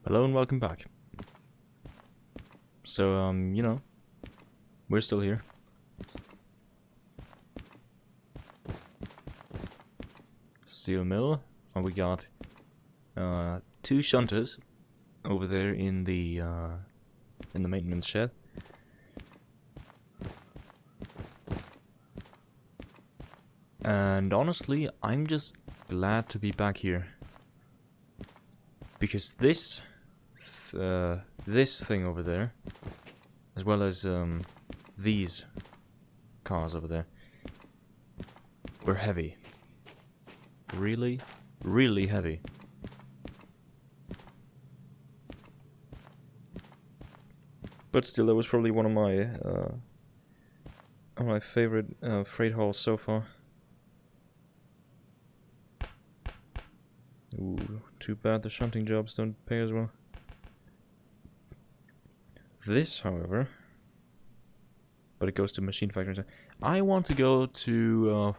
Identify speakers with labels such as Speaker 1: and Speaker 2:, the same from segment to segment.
Speaker 1: Hello and welcome back. So, we're still here. Steel mill. And we got two shunters over there in the maintenance shed. And honestly, I'm just glad to be back here. Because this thing over there, as well as these cars over there, were heavy. Really, really heavy. But still, that was probably one of my favorite freight hauls so far. Ooh, too bad the shunting jobs don't pay as well. This, however, but it goes to machine factory in town. I want to go to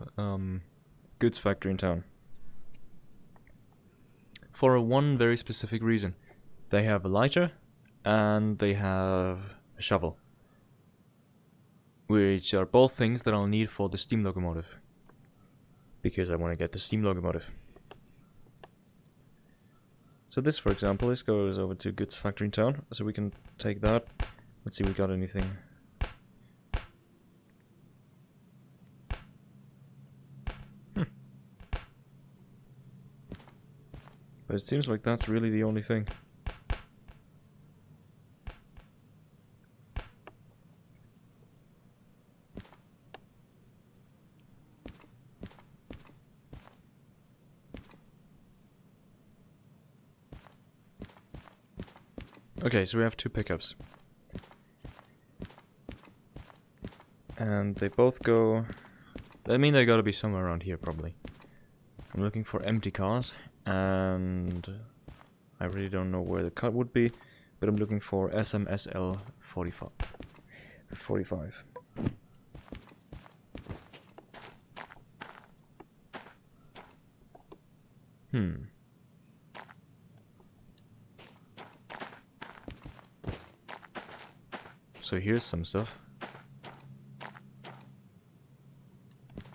Speaker 1: goods factory in town for one very specific reason. They have a lighter and they have a shovel, which are both things that I'll need for the steam locomotive, because I want to get the steam locomotive. So this, for example, this goes over to goods factory in town, so we can take that. Let's see if we got anything. But it seems like that's really the only thing. Okay, so we have two pickups. And they both go... I mean, they gotta be somewhere around here, probably. I'm looking for empty cars, and I really don't know where the cut would be, but I'm looking for SMSL 45. 45. So here's some stuff.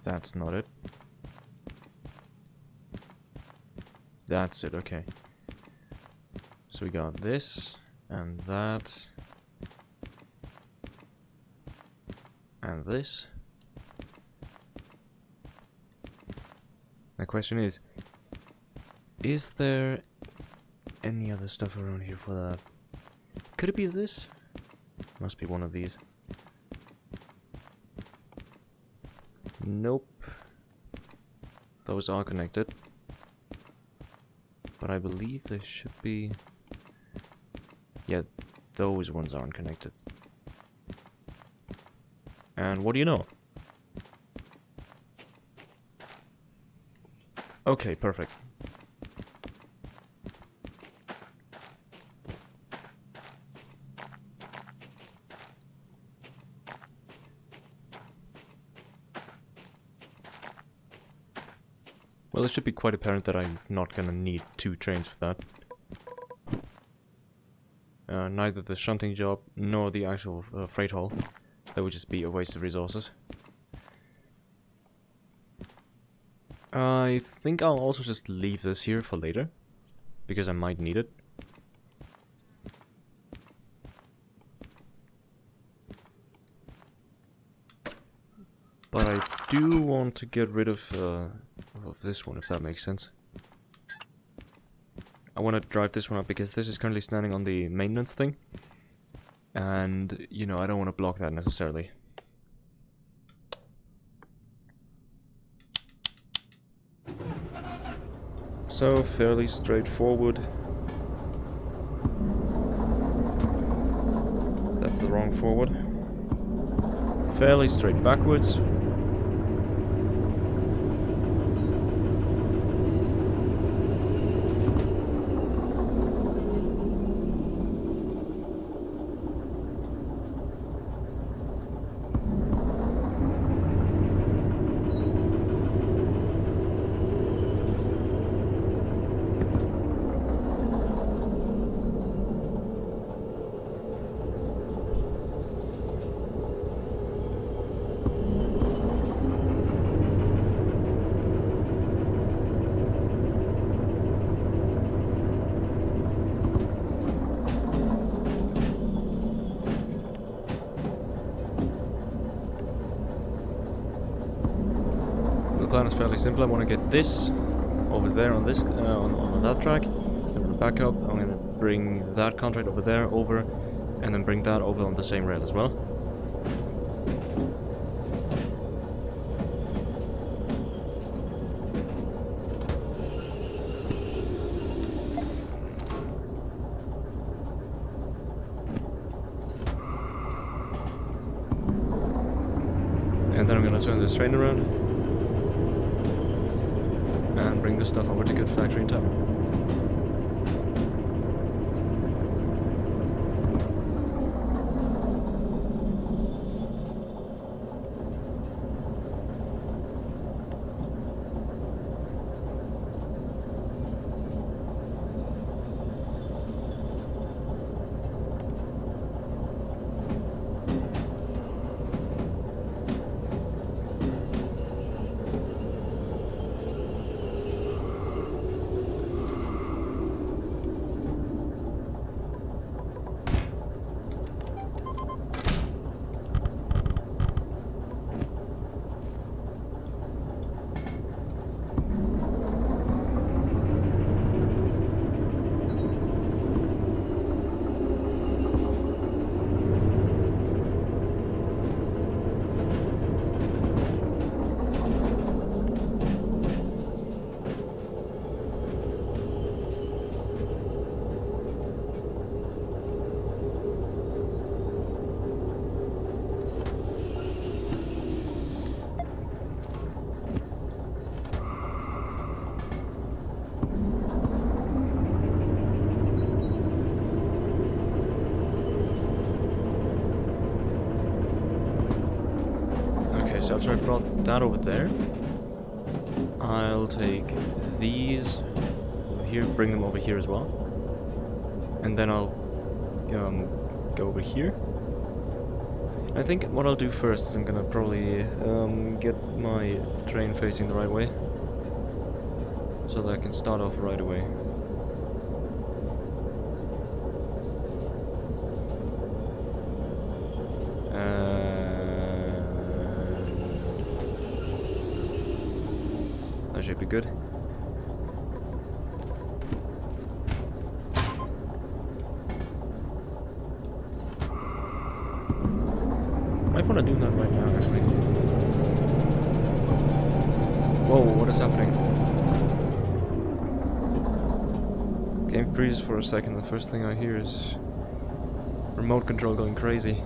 Speaker 1: That's not it. That's it, okay. So we got this, and that, and this. The question is there any other stuff around here for that? Could it be this? Must be one of these. Nope. Those are connected. But I believe they should be... Yeah, those ones aren't connected. And what do you know? Okay, perfect. Well, it should be quite apparent that I'm not gonna need two trains for that. Neither the shunting job nor the actual freight haul. That would just be a waste of resources. I think I'll also just leave this here for later, because I might need it. But I do want to get rid of this one, if that makes sense. I want to drive this one up because this is currently standing on the maintenance thing. And, you know, I don't want to block that necessarily. So, fairly straightforward. That's the wrong forward. Fairly straight backwards. plan is fairly simple. I want to get this over there on this on that track. I'm gonna back up. I'm gonna bring that contract over there over, and then bring that over on the same rail as well. And then I'm gonna turn this train around and bring this stuff over to Good Factory in town. So after I brought that over there, I'll take these over here, bring them over here as well, and then I'll go over here. I think what I'll do first is I'm gonna probably get my train facing the right way, so that I can start off right away. That should be good. Might want to do that right now, actually. Whoa, what is happening? Game freezes for a second. The first thing I hear is remote control going crazy.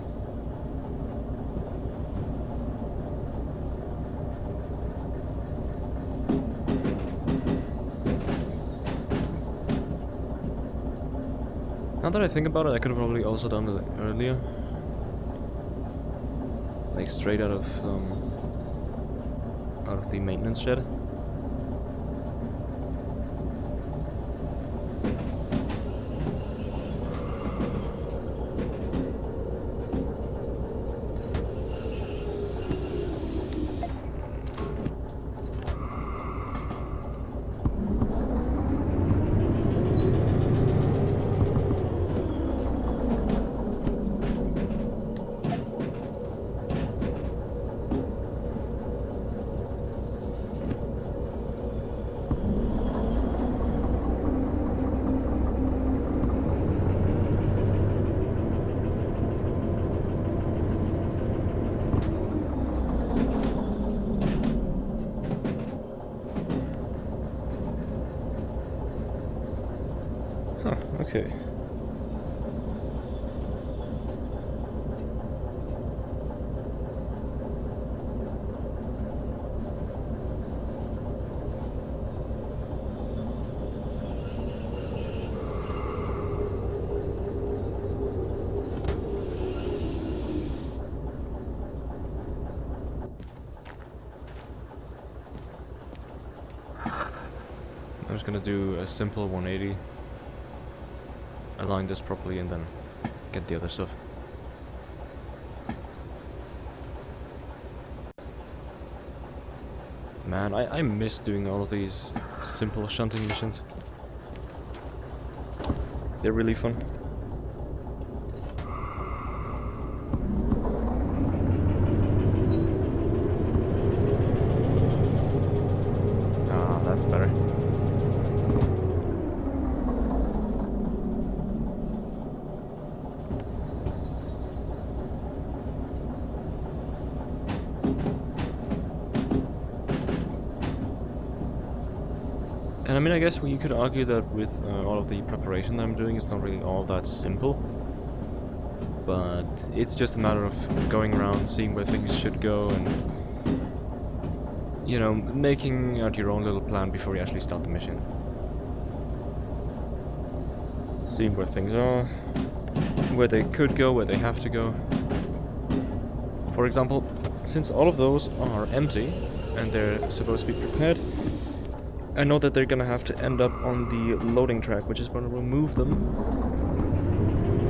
Speaker 1: Now that I think about it, I could have probably also done it earlier. Like straight out of the maintenance shed. Okay. I'm just gonna do a simple 180. Align this properly and then get the other stuff. Man, I miss doing all of these simple shunting missions. They're really fun. And I mean, I guess you could argue that with all of the preparation that I'm doing, it's not really all that simple. But it's just a matter of going around, seeing where things should go, and, you know, making out your own little plan before you actually start the mission. Seeing where things are, where they could go, where they have to go. For example, since all of those are empty, and they're supposed to be prepared, I know that they're gonna have to end up on the loading track, which is gonna remove them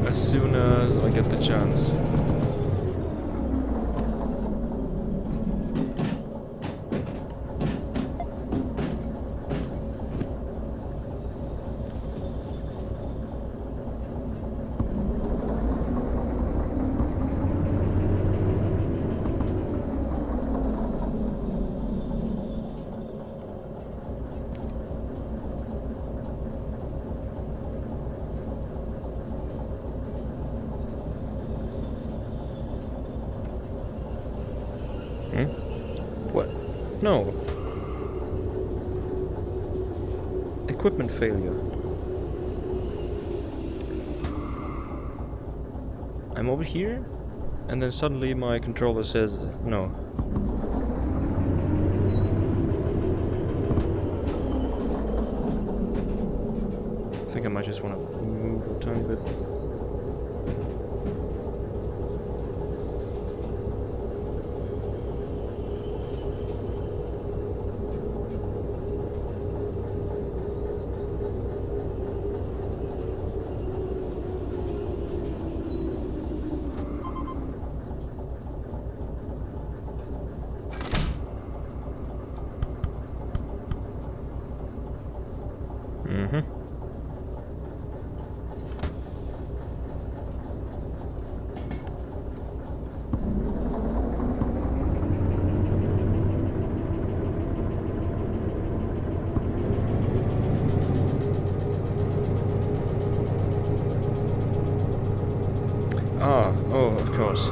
Speaker 1: as soon as I get the chance. What? No. Equipment failure. I'm over here, and then suddenly my controller says no. I think I might just want to move a tiny bit. Ah, oh, of course.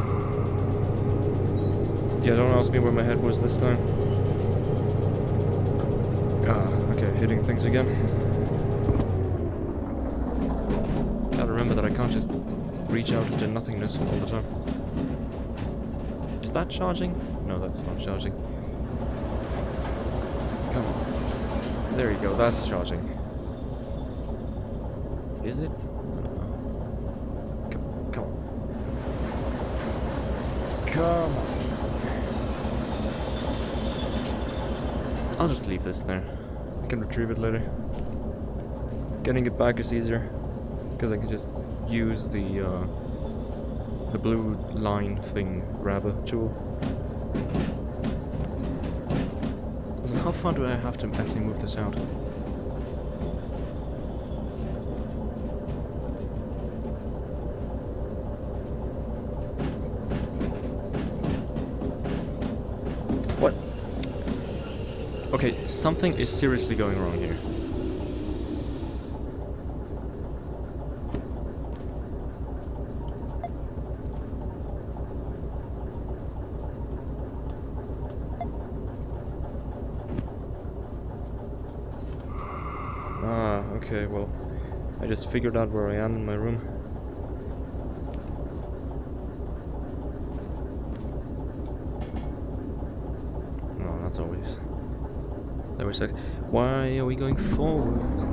Speaker 1: Yeah, don't ask me where my head was this time. Ah, okay, hitting things again. Gotta remember that I can't just reach out into nothingness all the time. Is that charging? No, that's not charging. Come on. There you go, that's charging. Is it? Come on. Come on. I'll just leave this there. I can retrieve it later. Getting it back is easier, because I can just use the blue line thing grabber tool. So how far do I have to actually move this out? What? Okay, something is seriously going wrong here. Ah, okay, well, I just figured out where I am in my room. No, that's always... That always sucks. Why are we going forwards?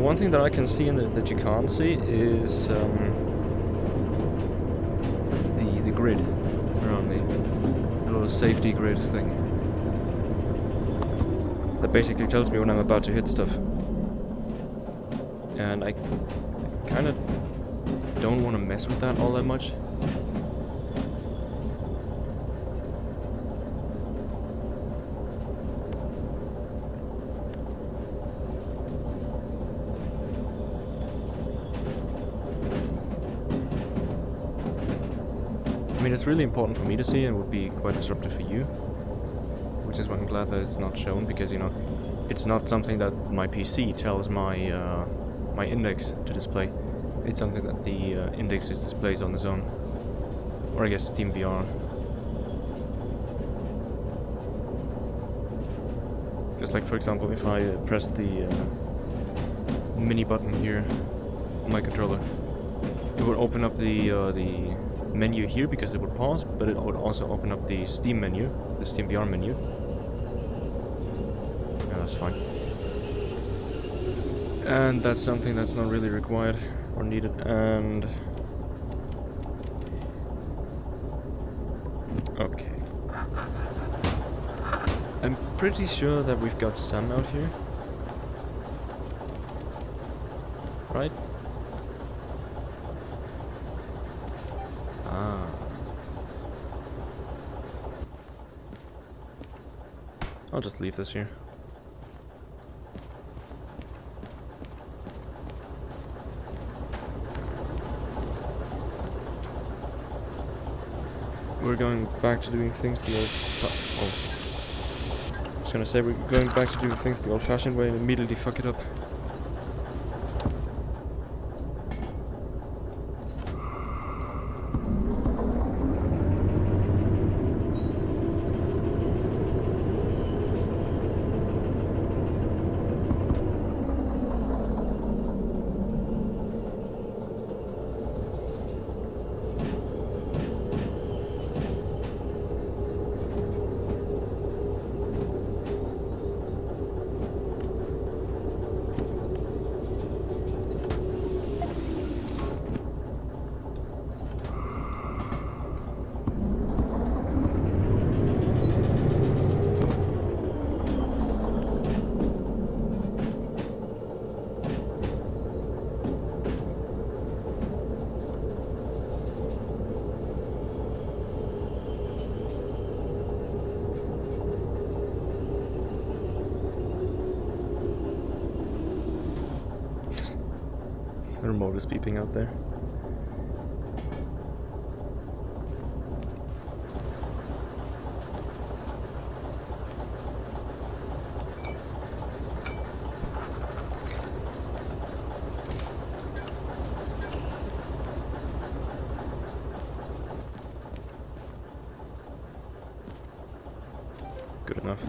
Speaker 1: One thing that I can see and that you can't see is the grid around me. A little safety grid thing. That basically tells me when I'm about to hit stuff. And I kind of don't want to mess with that all that much. I mean, it's really important for me to see and would be quite disruptive for you. Which is why I'm glad that it's not shown, because, you know, it's not something that my PC tells my my index to display. It's something that the index just displays on its own. Or I guess Steam VR. Just like, for example, if I press the mini button here on my controller, it would open up the menu here because it would pause, but it would also open up the Steam menu, the Steam VR menu. Yeah, that's fine. And that's something that's not really required or needed, and... okay. I'm pretty sure that we've got sun out here. Right? Ah. I'll just leave this here. We're going back to doing things the old... I was gonna say we're going back to doing things the old-fashioned way and immediately fuck it up. The remote is beeping out there. Good enough.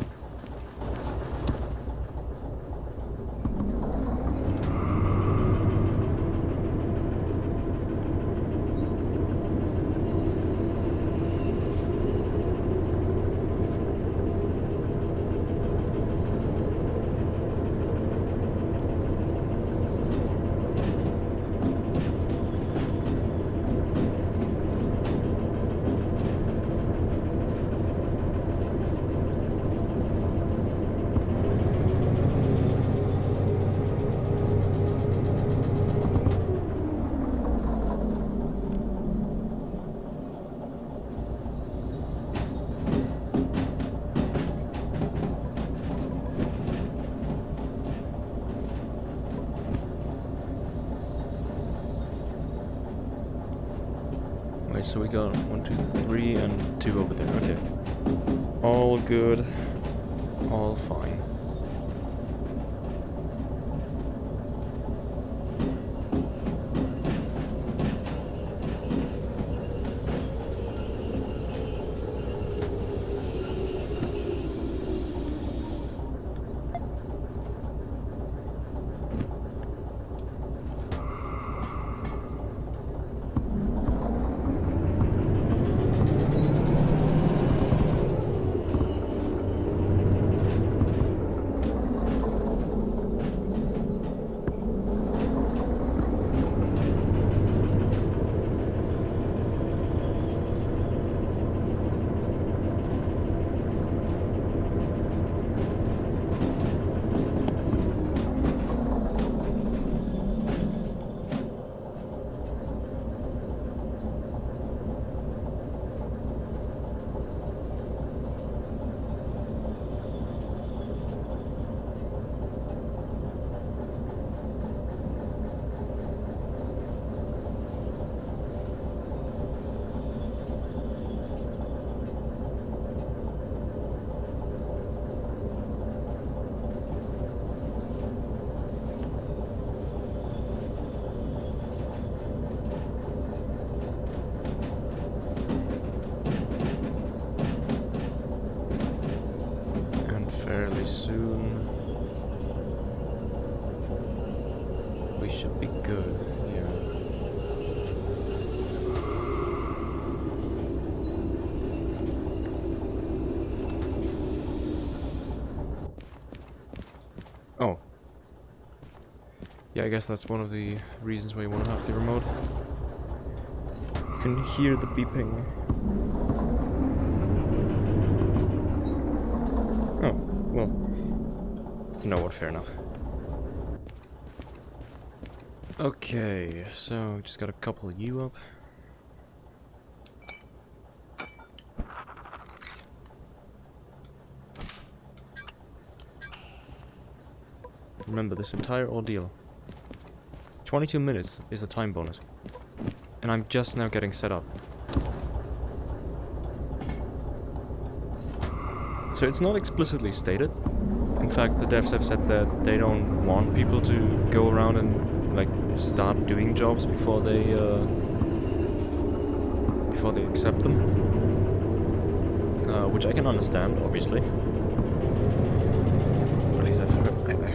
Speaker 1: Wait, so we got 1, 2, 3, and 2 over there. Okay. All good. All fine. we should be good. Yeah. Oh. Yeah, I guess that's one of the reasons why you want to have the remote. You can hear the beeping. Oh, well. You know what, fair enough. Okay, so just got a couple of you up. Remember, this entire ordeal, 22 minutes is the time bonus. And I'm just now getting set up. So it's not explicitly stated. In fact, the devs have said that they don't want people to go around and like start doing jobs before they accept them. Which I can understand, obviously. At least I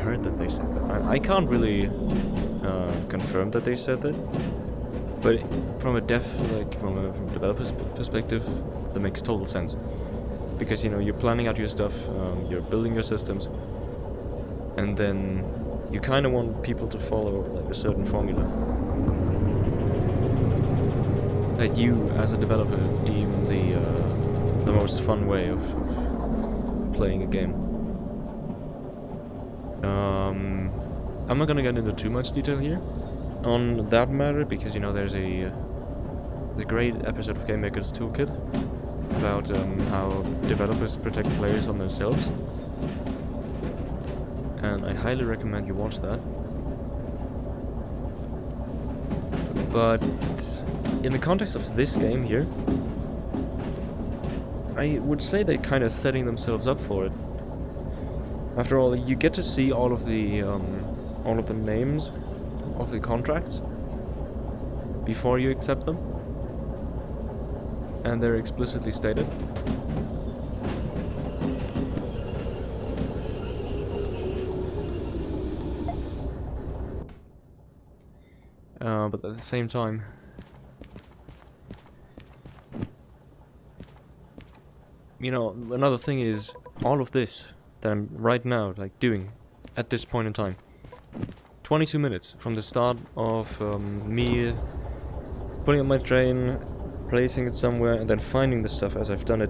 Speaker 1: heard that they said that. I can't really confirm that they said that. But from a from a developer's perspective, that makes total sense. Because, you know, you're planning out your stuff, you're building your systems, and then you kind of want people to follow like a certain formula that you, as a developer, deem the most fun way of playing a game. I'm not gonna get into too much detail here on that matter, because, you know, there's the great episode of Game Maker's Toolkit about how developers protect players on themselves, and I highly recommend you watch that. But in the context of this game here, I would say they're kind of setting themselves up for it. After all, you get to see all of the names of the contracts before you accept them. And they're explicitly stated. But at the same time, you know, another thing is all of this that I'm right now like doing at this point in time. 22 minutes from the start of me putting up my train, placing it somewhere, and then finding the stuff as I've done it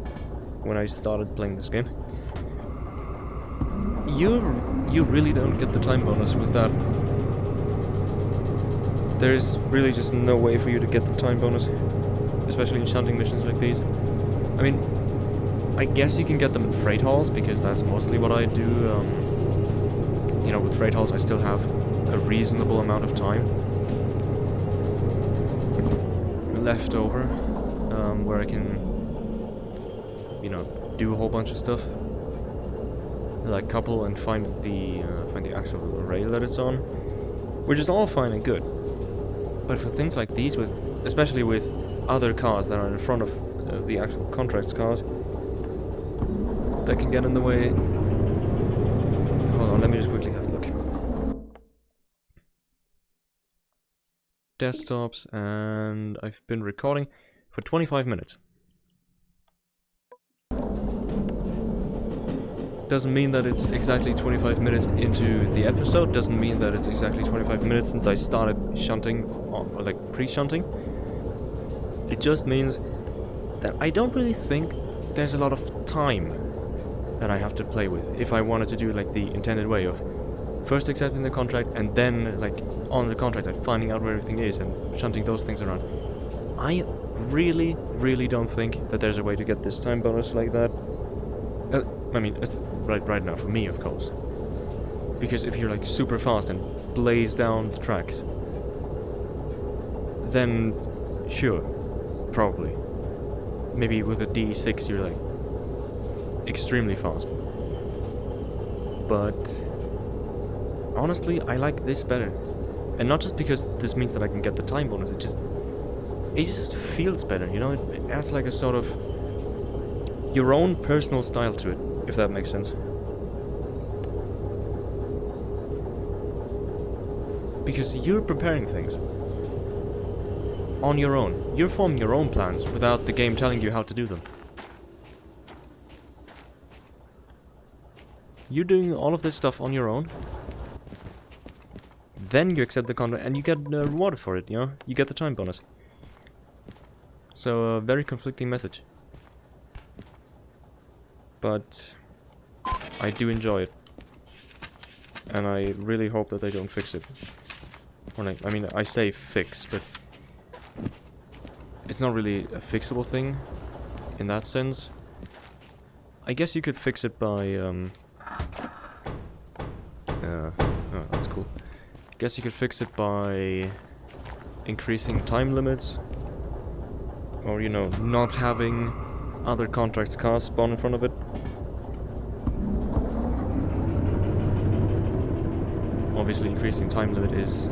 Speaker 1: when I started playing this game. You really don't get the time bonus with that. There's really just no way for you to get the time bonus, especially in shunting missions like these. I mean, I guess you can get them in freight hauls, because that's mostly what I do. You know, with freight hauls I still have a reasonable amount of time left over, where I can, you know, do a whole bunch of stuff, like couple and find the actual rail that it's on, which is all fine and good. But for things like these, especially with other cars that are in front of the actual contracts cars, that can get in the way. Hold on, let me just quickly have a look. Desktops, and I've been recording for 25 minutes. Doesn't mean that it's exactly 25 minutes into the episode, doesn't mean that it's exactly 25 minutes since I started shunting, or like pre-shunting. It just means that I don't really think there's a lot of time that I have to play with if I wanted to do like the intended way of first accepting the contract and then like on the contract like finding out where everything is and shunting those things around. I really don't think that there's a way to get this time bonus like that. I mean, it's right now for me, of course, because if you're like super fast and blaze down the tracks, then sure, probably. Maybe with a D6 you're like extremely fast. But honestly, I like this better. And not just because this means that I can get the time bonus, it just feels better, you know? It adds like a sort of your own personal style to it, if that makes sense. because you're preparing things on your own. You're forming your own plans without the game telling you how to do them. You're doing all of this stuff on your own. Then you accept the contract and you get rewarded for it, you know? You get the time bonus. So, a very conflicting message. But I do enjoy it. And I really hope that they don't fix it. Or like, I mean, I say fix, but it's not really a fixable thing in that sense. I guess you could fix it by oh, that's cool. I guess you could fix it by increasing time limits, or, you know, not having other contracts cars spawn in front of it. Obviously, increasing time limit is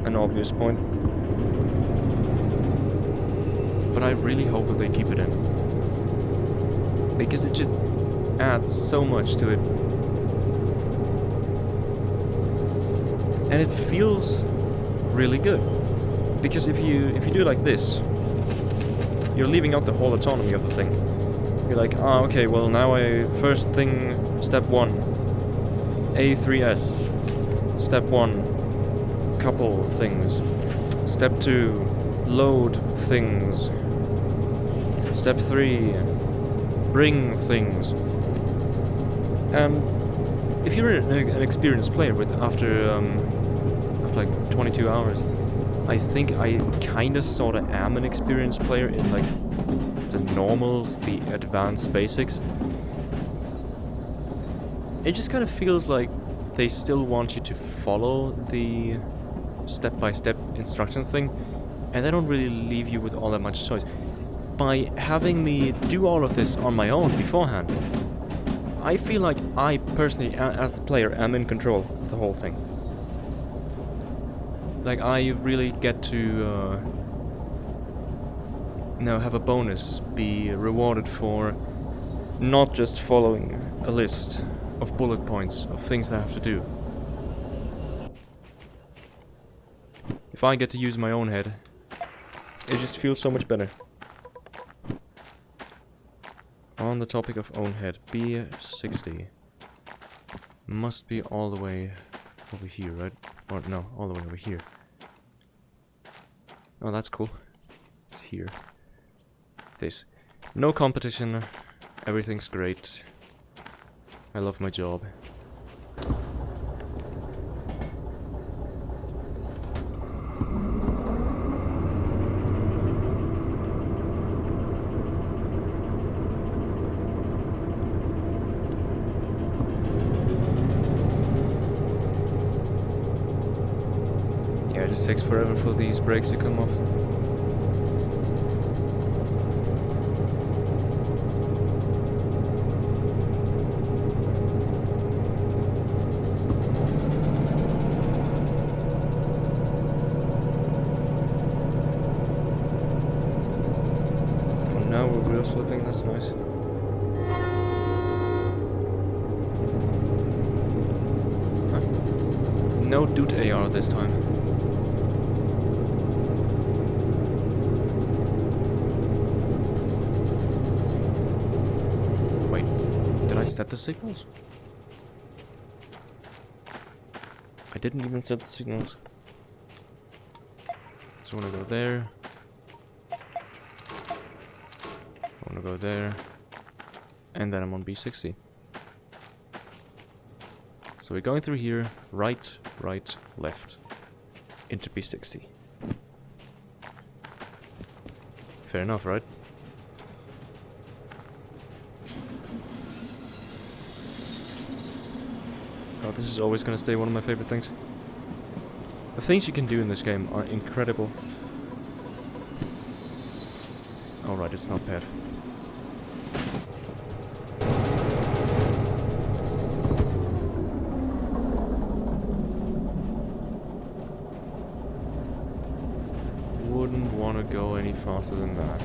Speaker 1: an obvious point, but I really hope that they keep it in, because it just adds so much to it. And it feels really good, because if you do it like this, you're leaving out the whole autonomy of the thing. You're like, ah, okay, well now first thing, step 1, A3S, step 1, couple things, step 2, load things, step 3, bring things. And if you're an experienced player after like 22 hours, I think I kinda sorta am an experienced player in like the normals, the advanced basics. It just kind of feels like they still want you to follow the step-by-step instruction thing, and they don't really leave you with all that much choice. By having me do all of this on my own beforehand, I feel like I personally, as the player, am in control of the whole thing. Like, I really get to, you know, have a bonus, be rewarded for not just following a list of bullet points of things that I have to do. If I get to use my own head, it just feels so much better. On the topic of own head, B60 must be all the way over here, right? Or no, all the way over here. Oh, that's cool. It's here. This. No competition. Everything's great. I love my job. Yeah, it just takes forever for these brakes to come up. Now we're wheel slipping, that's nice. Huh. No dude AR this time. Wait, did I set the signals? I didn't even set the signals. So I wanna go there. I wanna go there, and then I'm on B60. So we're going through here, right, right, left, into B60. Fair enough, right? Oh, this is always gonna stay one of my favorite things. The things you can do in this game are incredible. Alright, it's not bad. Wouldn't want to go any faster than that.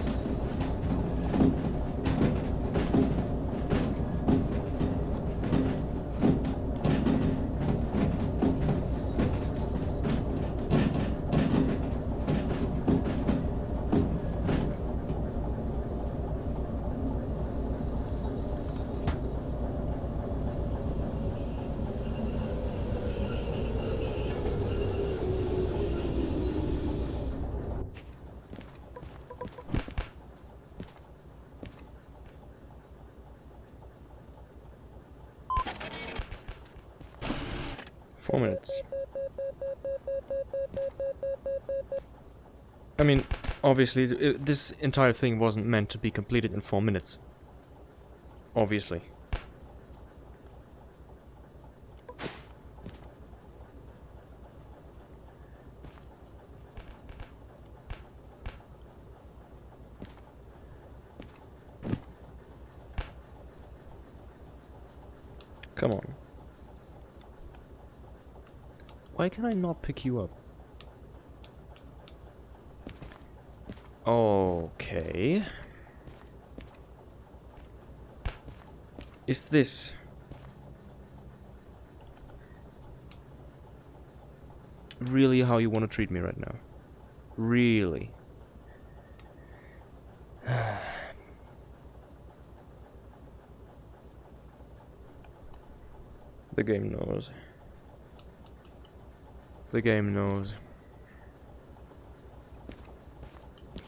Speaker 1: 4 minutes. I mean, obviously, this entire thing wasn't meant to be completed in 4 minutes. Obviously. Come on. Why can I not pick you up? Okay. Is this really how you want to treat me right now? Really? The game knows. The game knows.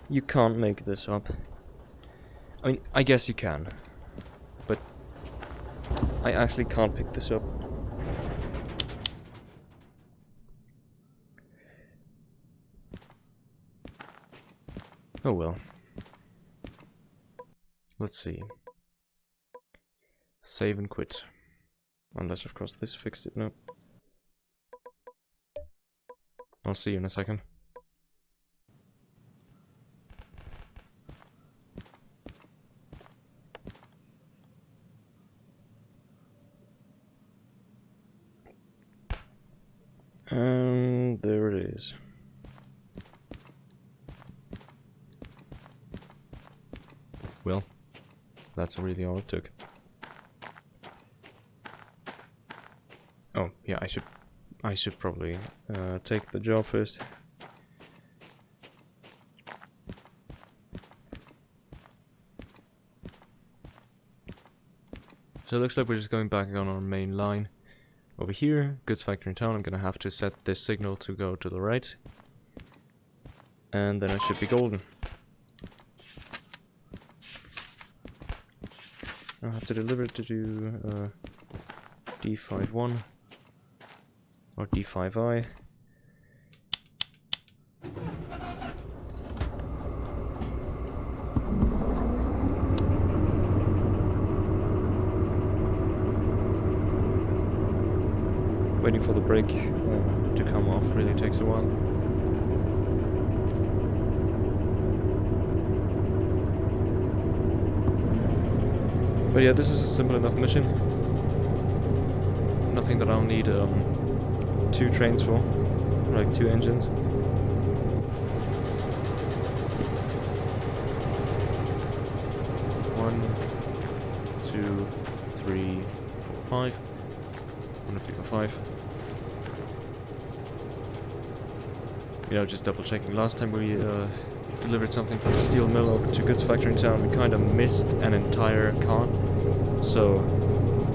Speaker 1: You can't make this up. I mean, I guess you can. But I actually can't pick this up. Oh well. Let's see. Save and quit. Unless, of course, this fixed it. No. I'll see you in a second. And there it is. Well, that's really all it took. Oh, yeah, I should probably take the job first. So it looks like we're just going back on our main line. Over here, goods factory in town, I'm gonna have to set this signal to go to the right. And then I should be golden. I'll have to deliver it to do D51 or D5I. Waiting for the brake to come off really takes a while. But yeah, this is a simple enough mission. Nothing that I'll need 2 trains for, like 2 engines. One, 2, 3, 4, 5. 1, 2, 3, 4, 5. You know, just double checking. Last time we delivered something from the steel mill over to goods factory in town, we kind of missed an entire car. So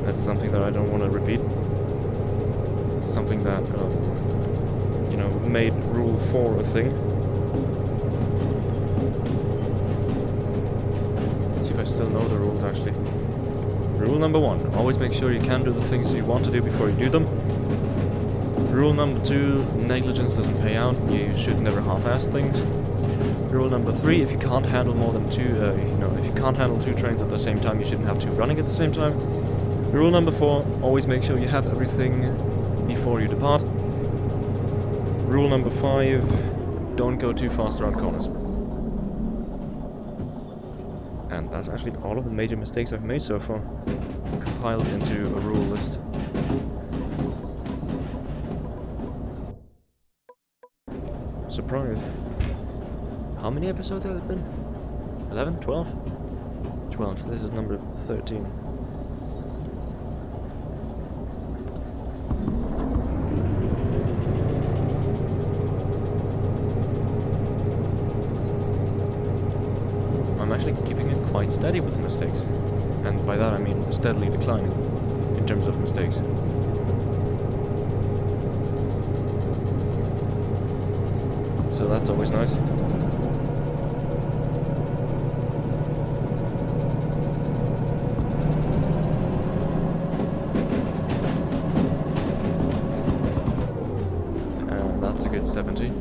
Speaker 1: that's something that I don't want to repeat. Something that, you know, made Rule 4 a thing. Let's see if I still know the rules, actually. Rule number 1, always make sure you can do the things you want to do before you do them. Rule number 2, negligence doesn't pay out. You should never half-ass things. Rule number 3, if you can't handle more than 2, if you can't handle 2 trains at the same time, you shouldn't have 2 running at the same time. Rule number 4, always make sure you have everything before you depart. Rule number 5, don't go too fast around corners. And that's actually all of the major mistakes I've made so far, compiled into a rule list. Surprise. How many episodes has it been? 11? 12? 12. This is number 13. I'm actually keeping it quite steady with the mistakes. And by that I mean steadily declining in terms of mistakes. So that's always nice. 70.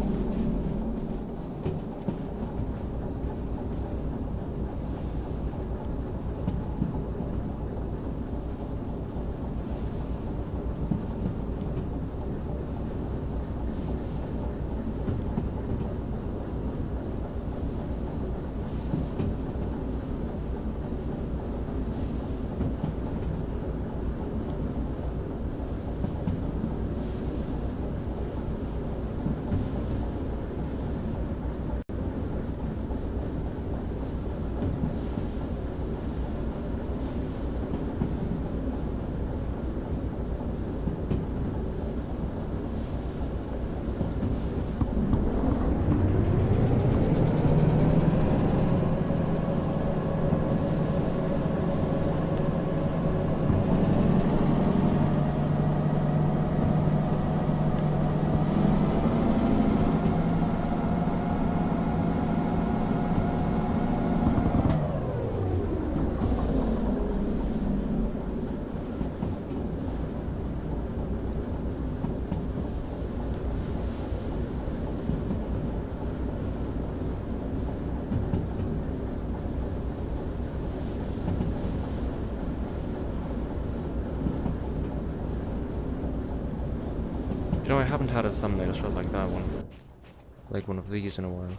Speaker 1: You know, I haven't had a thumbnail shot like that one. Like one of these in a while.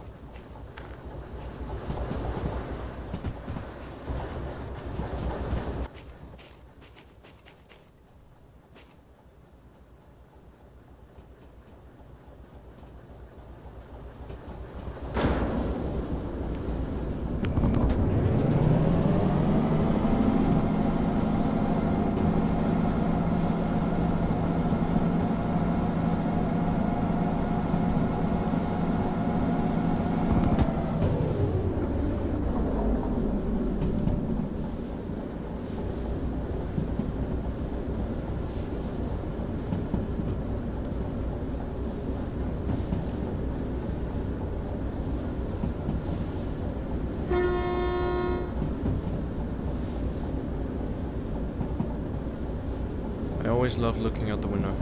Speaker 1: I always love looking out the window.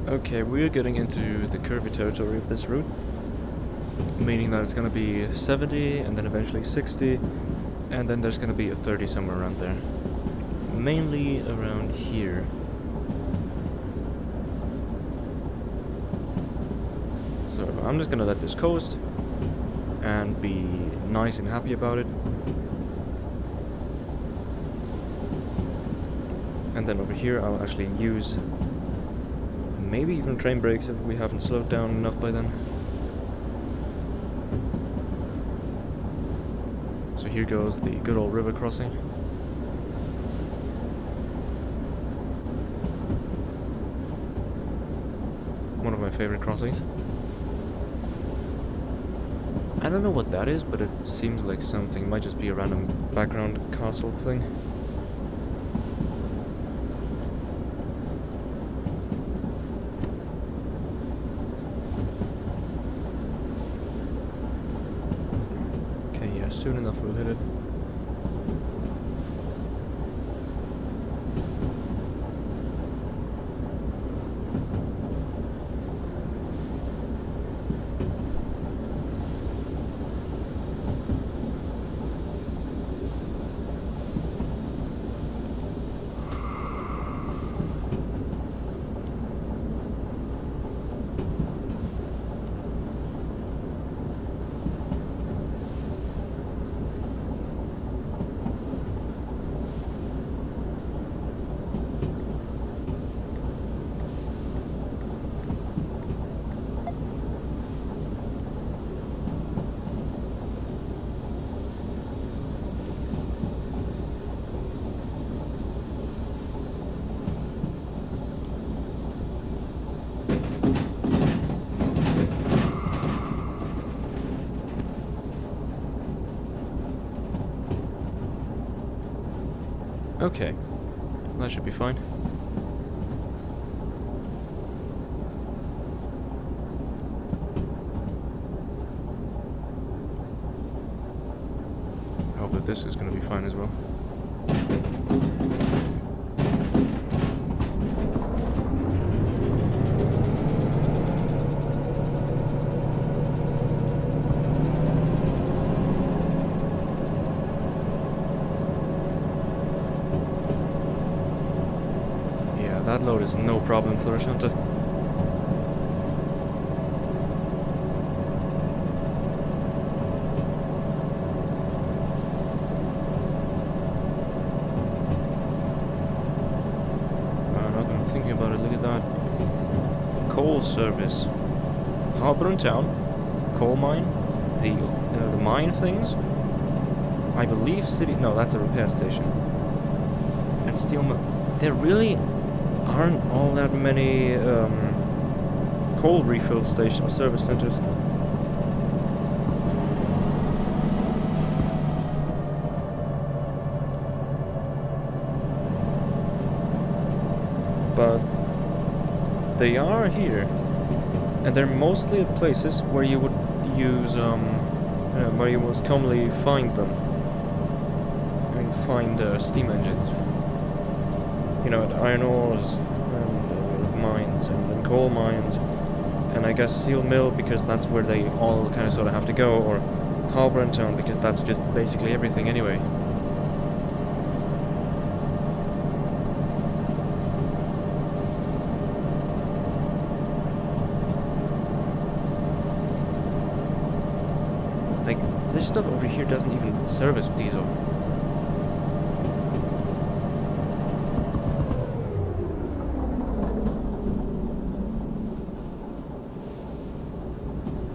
Speaker 1: Okay, we're getting into the curvy territory of this route, meaning that it's gonna be 70 and then eventually 60, and then there's gonna be a 30 somewhere around there. Mainly around here. So I'm just gonna let this coast and be nice and happy about it. And then over here I'll actually use maybe even train brakes if we haven't slowed down enough by then. So here goes the good old river crossing. One of my favorite crossings. I don't know what that is, but it seems like something. It might just be a random background castle thing. Okay, yeah, soon enough we'll hit it. Okay, that should be fine. this is gonna be fine as well. Yeah, that load is no problem for a shunter. Thinking about it, look at that. Coal service. Harbor and town. Coal mine. The mine things. I believe city... No, that's a repair station. And steel mill. There really aren't all that many coal refill stations or service centers. But they are here, and they're mostly at places where you would use, where you most commonly find them. I mean, find steam engines. You know, at iron ores, and mines, and coal mines, and I guess steel mill, because that's where they all kind of sort of have to go, or harbor and town, because that's just basically everything anyway. This stuff over here doesn't even service diesel.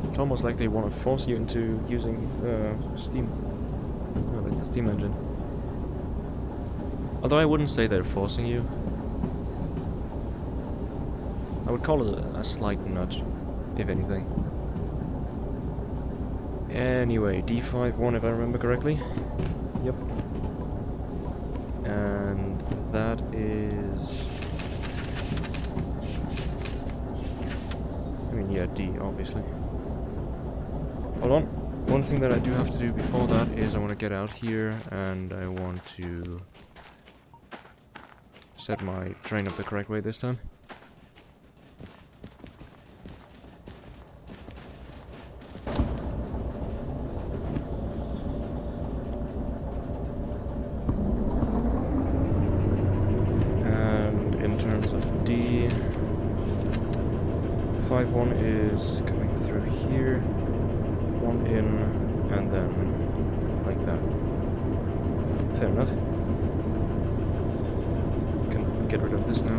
Speaker 1: It's almost like they want to force you into using steam, like the steam engine. Although I wouldn't say they're forcing you. I would call it a slight nudge, if anything. Anyway, D51 if I remember correctly. Yep. And that is... I mean, yeah, D, obviously. Hold on. One thing that I do have to do before that is I want to get out here and I want to set my train up the correct way this time. D 51 is coming through here, one in, and then like that. Fair enough. Can get rid of this now.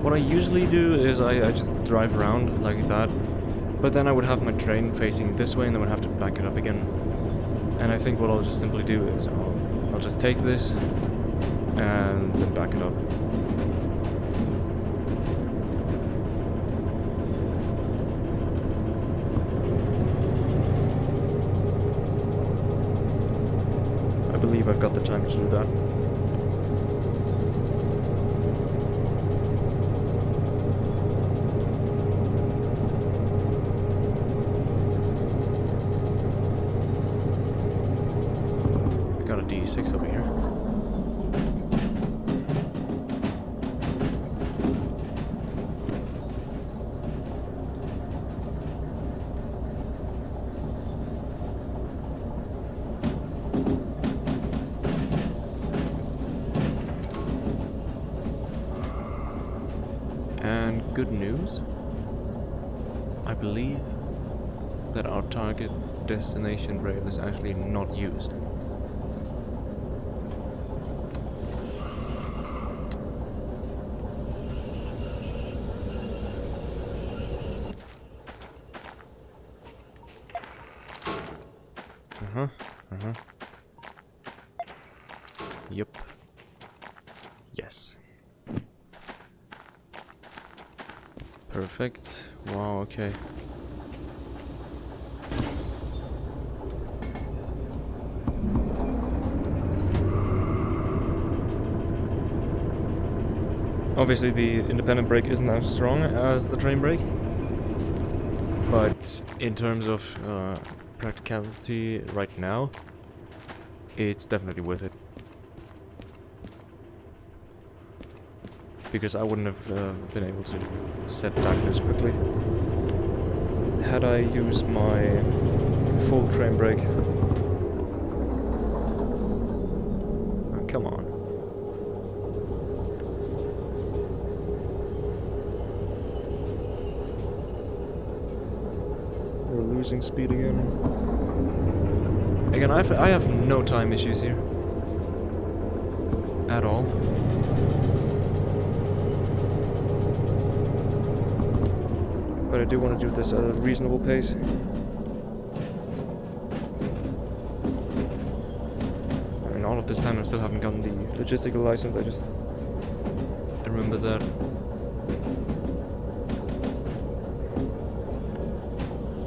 Speaker 1: What I usually do is I just drive around like that. But then I would have my train facing this way and then I would have to back it up again. And I think what I'll just simply do is I'll just take this and then back it up. I believe I've got the time to do that. D6 over here. And good news, I believe that our target destination rail is actually not used. Yep. Yes. Perfect. Wow, okay. Obviously the independent brake isn't as strong as the train brake, but in terms of practicality right now, it's definitely worth it. Because I wouldn't have been able to set back this quickly had I used my full train brake. Oh, come on. We're losing speed again. Again, I have no time issues here. At all. But I do want to do this at a reasonable pace. I mean, all of this time I still haven't gotten the logistical license, I remember that.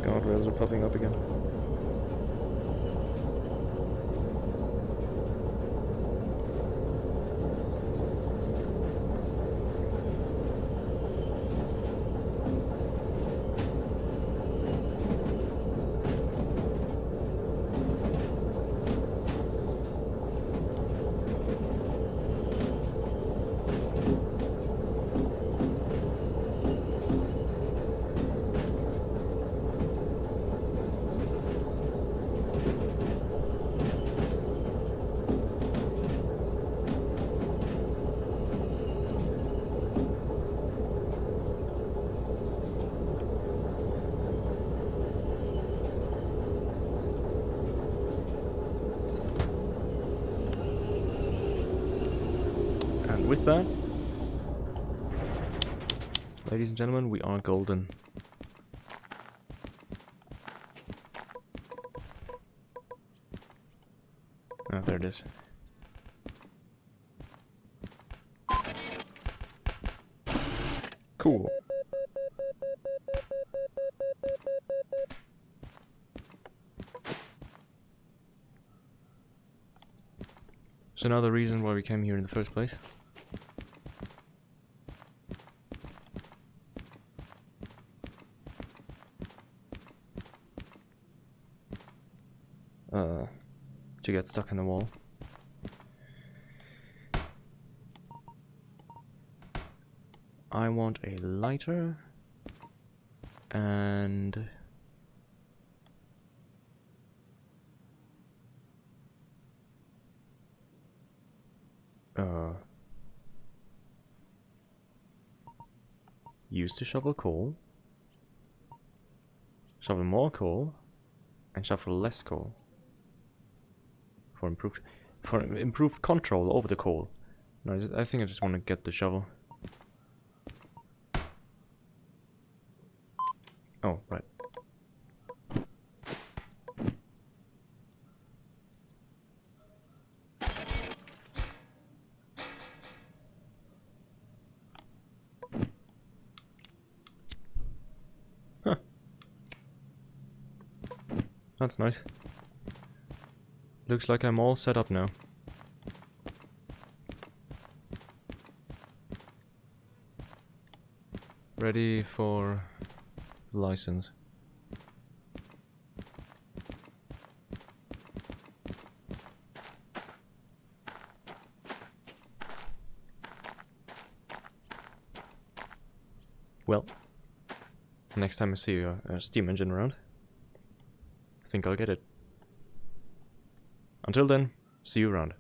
Speaker 1: Guardrails are popping up again. With that, ladies and gentlemen, we are golden. Oh, there it is. Cool. So now the reason why we came here in the first place. To get stuck in the wall. I want a lighter and use to shovel coal, shovel more coal, and shovel less coal for improved control over the coal. No, I think I just want to get the shovel. Oh, right. Huh. That's nice. Looks like I'm all set up now. Ready for license. Well, next time I see a steam engine around, I think I'll get it. Until then, see you around.